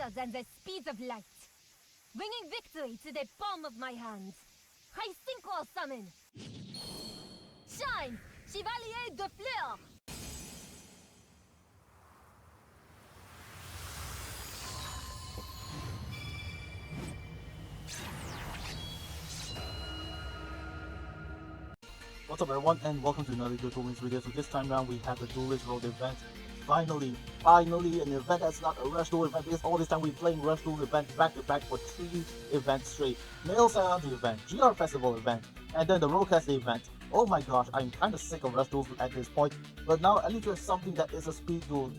faster than the speed of light, bringing victory to the palm of my hand. I synchro summon. Shine, chevalierdefleur. What's up everyone, and welcome to another Duel Links video. So this time around we have the Duelist Road event. Finally an event that's not a Rush Duel event, because all this time we're playing Rush Duel event back to back for 3 events straight. Mail Sound event, GR Festival event, and then the Roadcast event. Oh my gosh, I'm kinda sick of Rush Duels at this point, but now at least there's something that is a Speed Duel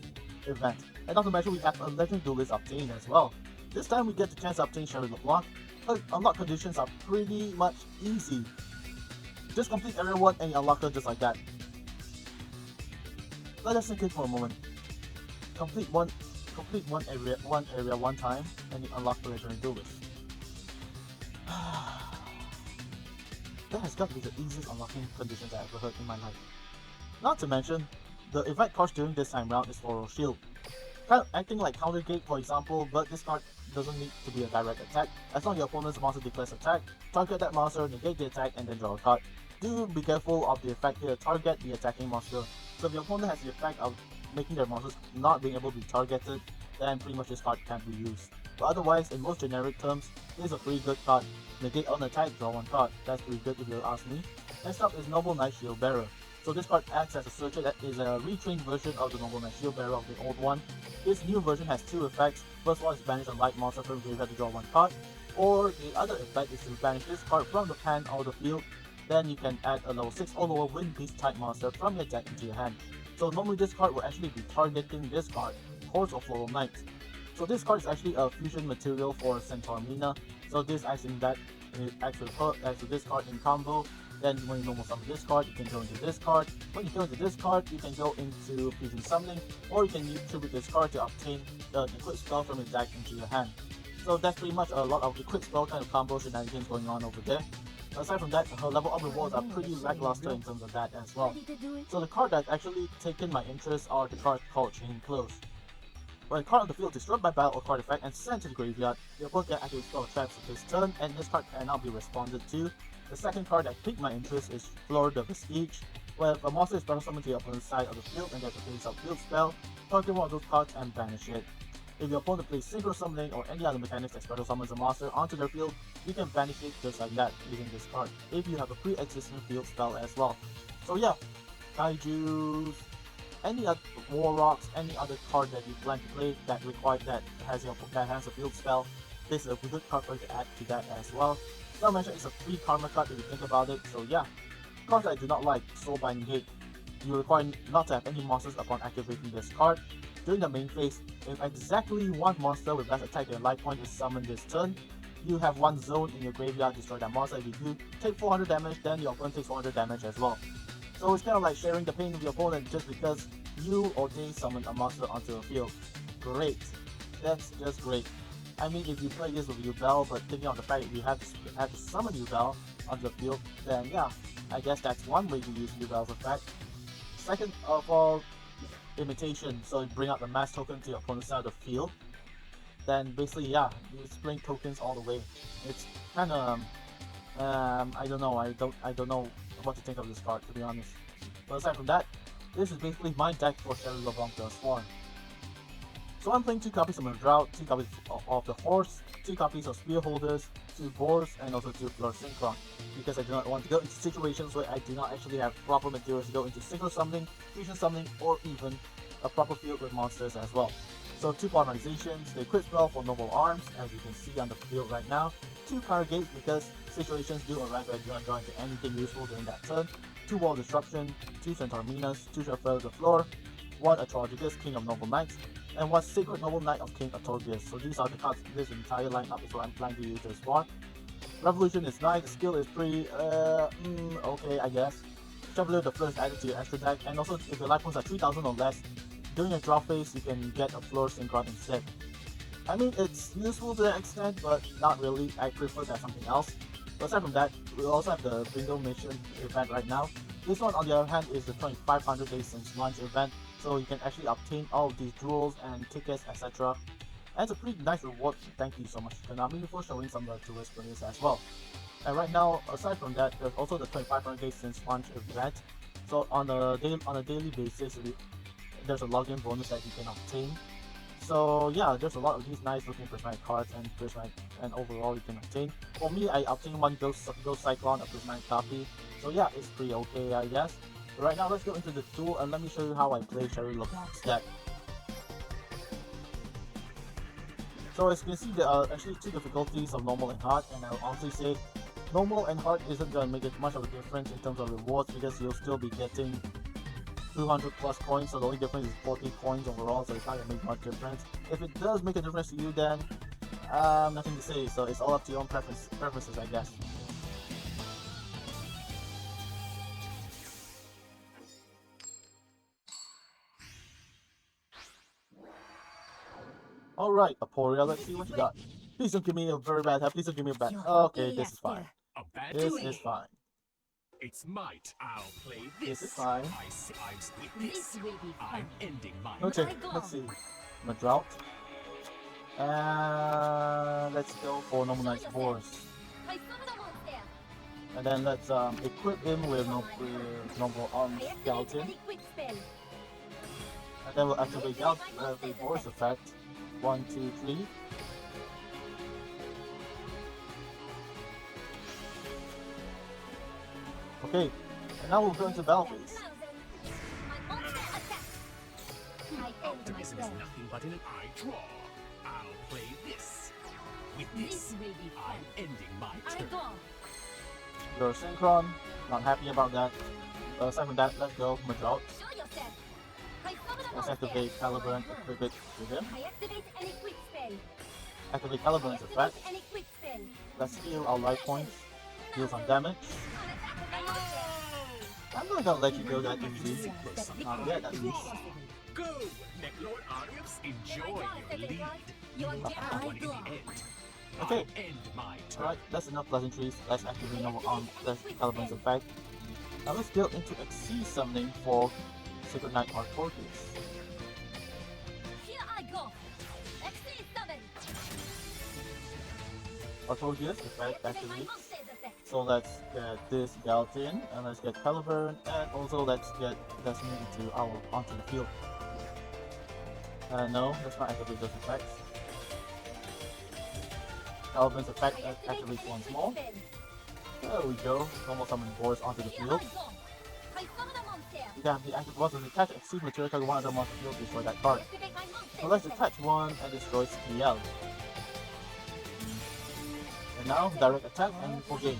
event. And not to mention we have a Legend Duelist obtained as well. This time we get the chance to obtain Sherry Leblanc. Unlock conditions are pretty much easy. Just complete area 1 and you unlock her just like that. Let us think it for a moment. Complete one area one time and you unlock the Legendary Duelist. That has got to be the easiest unlocking conditions I've ever heard in my life. Not to mention, the event cost during this time round is for Shield. Kind of acting like counter gate for example, but this card doesn't need to be a direct attack. As long as your opponent's monster declares attack, target that monster, negate the attack, and then draw a card. Do be careful of the effect here, target the attacking monster. So if your opponent has the effect of making their monsters not being able to be targeted, then pretty much this card can't be used. But otherwise, in most generic terms, this is a pretty good card. Negate on attack, draw 1 card. That's pretty good if you ask me. Next up is Noble Knight Shield Bearer. So this card acts as a searcher that is a retrained version of the Noble Knight Shield Bearer of the old one. This new version has 2 effects. First one is banish a light monster from the graveyard to draw 1 card. Or the other effect is to banish this card from the hand or the field. Then you can add a level 6 or lower Wind Beast type monster from your deck into your hand. So normally this card will actually be targeting this card, Horse of Floral Knight. So this card is actually a fusion material for Centaur Mina. So this acts in that, it acts with this card in combo. Then when you normal summon this card, you can go into this card. When you go into this card, you can go into Fusion Summoning, or you can use tribute this card to obtain the equip spell from your deck into your hand. So that's pretty much a lot of equip spell kind of combo shenanigans going on over there. Aside from that, her level up rewards are pretty lackluster in terms of that as well. So the card that's actually taken my interest are the cards called Chain Close. When a card on the field is destroyed by battle or card effect and sent to the graveyard, your opponent can activate spell traps this turn, and this card cannot be responded to. The second card that piqued my interest is Fleur de Vestige, where if a monster is special summoned to your opponent's side of the field and there's a face-up field spell, target one of those cards and banish it. If your opponent plays Synchro Summoning or any other mechanics that special summons a monster onto their field, you can banish it just like that using this card, if you have a pre-existing field spell as well. So yeah, Kaijus, any other Warrocks, any other card that you plan to play that has a field spell, this is a good card for you to add to that as well. Not mention it's a free karma card if you think about it, so yeah. Cards I do not like, Soulbind Gate. You require not to have any monsters upon activating this card. During the main phase, if exactly 1 monster with less attack than your life point is summoned this turn, you have 1 zone in your graveyard, destroy that monster. If you do, take 400 damage, then your opponent takes 400 damage as well. So it's kind of like sharing the pain with your opponent just because you or they summon a monster onto the field. Great. That's just great. I mean, if you play this with YuGiOh, but thinking of the fact that you have to summon YuGiOh onto the field, then yeah, I guess that's one way to use YuGiOh's effect. Second of all, imitation, so you bring out the mass token to your opponent's side of the field. Then basically, yeah, you bring tokens all the way. It's kind of, I don't know. I don't know what to think of this card, to be honest. But aside from that, this is basically my deck for Sherry Leblanc the Sworn. So I'm playing 2 copies of Drought, 2 copies of the Horse, 2 copies of Spear Holders, 2 Boars, and also 2 Fleur Synchron, because I do not want to go into situations where I do not actually have proper materials to go into Synchro Summoning, Fusion Summoning, or even a proper field with monsters as well. So 2 polarizations, the equip spell for Noble Arms, as you can see on the field right now, 2 counter gates because situations do arise where I do not draw into anything useful during that turn, 2 Wall Disruption, 2 Centaur Minas, 2 Chevalierdefleur, 1 Atrologus, King of Noble Knights, and 1 Sacred Noble Knight of King Atorgius. So these are the cards, this entire lineup is what I'm planning to use this for. Revolution is nice, skill is pretty, okay I guess. Chevalierdefleur is added to your extra deck, and also if your life points are 3000 or less, during your draw phase you can get a Fleur Synchron instead. I mean, it's useful to that extent, but not really. I prefer that something else. But aside from that, we also have the Bingo Mission event right now. This one on the other hand is the 2500 days since launch event, so you can actually obtain all of these jewels and tickets, etc. And it's a pretty nice reward. Thank you so much, Konami, for showing some love to us players as well. And right now, aside from that, there's also the 2500 days since launch event. So on a daily basis, there's a login bonus that you can obtain. So yeah, there's a lot of these nice looking prismatic cards and overall you can obtain. For me, I obtained one Ghost Cyclone, a prismatic copy. So yeah, it's pretty okay, I guess. But right now, let's go into the duel and let me show you how I play Sherry Leblanc's deck. So as you can see, there are actually two difficulties of normal and hard, and I'll honestly say normal and hard isn't going to make it much of a difference in terms of rewards because you'll still be getting 200 plus coins, so the only difference is 40 coins overall, so it's not going to make much difference. If it does make a difference to you, then nothing to say, so it's all up to your own preferences, I guess. Alright, Aporia, let's see what you got. Please don't give me a very bad hand, please don't give me a bad. Okay, this is fine. This is fine. It's might. I'll play this. This is fine. I'm ending mine. Okay, let's see. Drought. And let's go for normalized force. And then let's equip him with normal arms skeleton. And then we'll activate the force effect. 1, 2, 3. Okay, and now we'll go into battle phase. Optimism is nothing but an eye draw. I'll play this. With this, I'm ending my turn. Your Synchron, not happy about that. Aside from that, let's go Drought. Let's activate Caliber and equip it with him. Activate Caliber's effect. Let's heal our life points. Deal some damage. I'm not gonna let you go that easy. Not yet, at least. Go, Necklord Arius, enjoy your lead. You will get one in the end. Okay. I'll end my turn. Alright, that's enough pleasantries. Let's activate normal arm. Let's Caliber's effect. Now let's build into XC summoning for Sacred Knight Artorias. Here I go. XC summon. Artorias effect activates. So let's get this Galtian, and let's get Caliburn, and also let's get Destiny onto the field. No, let's not activate those effects. Caliburn's effect activates once more. There we go. Normal summon boards onto the field. You can have the active ones to detach exceed material card one other monster field to destroy that card. So let's detach one and destroy CL. And now direct attack and full game.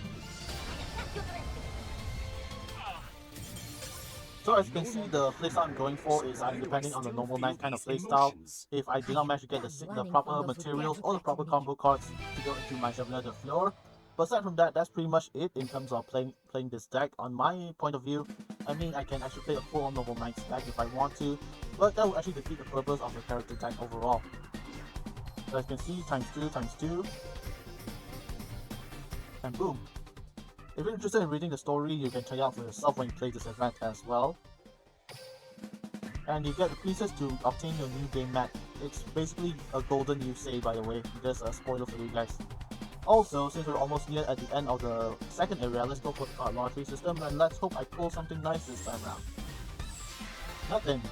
So as you can see, the playstyle I'm going for is I'm depending on the normal knight kind of playstyle. If I do not manage to get the proper materials or the proper combo cards to go into my chevalierdefleur. But aside from that, that's pretty much it in terms of playing this deck. On my point of view, I mean, I can actually play a full normal knight deck if I want to, but that will actually defeat the purpose of the character deck overall. So as you can see, times 2, and boom. If you're interested in reading the story, you can check it out for yourself when you play this event as well. And you get the pieces to obtain your new game mat. It's basically a golden you say, by the way, just a spoiler for you guys. Also, since we're almost near at the end of the second area, let's go for the card lottery system and let's hope I pull something nice this time around. Nothing.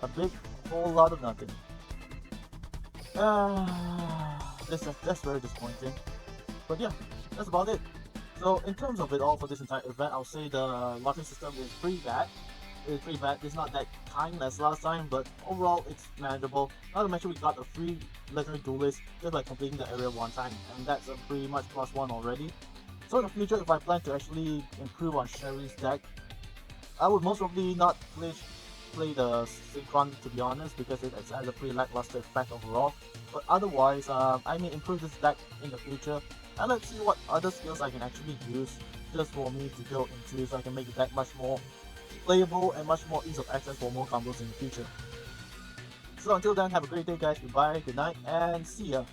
A big whole lot of nothing. That's very disappointing. But yeah, that's about it. So in terms of it all for this entire event, I'll say the lottery system is pretty bad. It's not that kind as last time, but overall it's manageable. Not to mention we got a free legendary duelist just by completing the area one time, and that's a pretty much +1 already. So in the future, if I plan to actually improve on Sherry's deck, I would most probably not play the Synchron, to be honest, because it has a pretty lackluster effect overall. But otherwise, I may improve this deck in the future, and let's see what other skills I can actually use just for me to go into, so I can make the deck much more playable and much more ease of access for more combos in the future. So until then, have a great day guys, goodbye, good night, and see ya!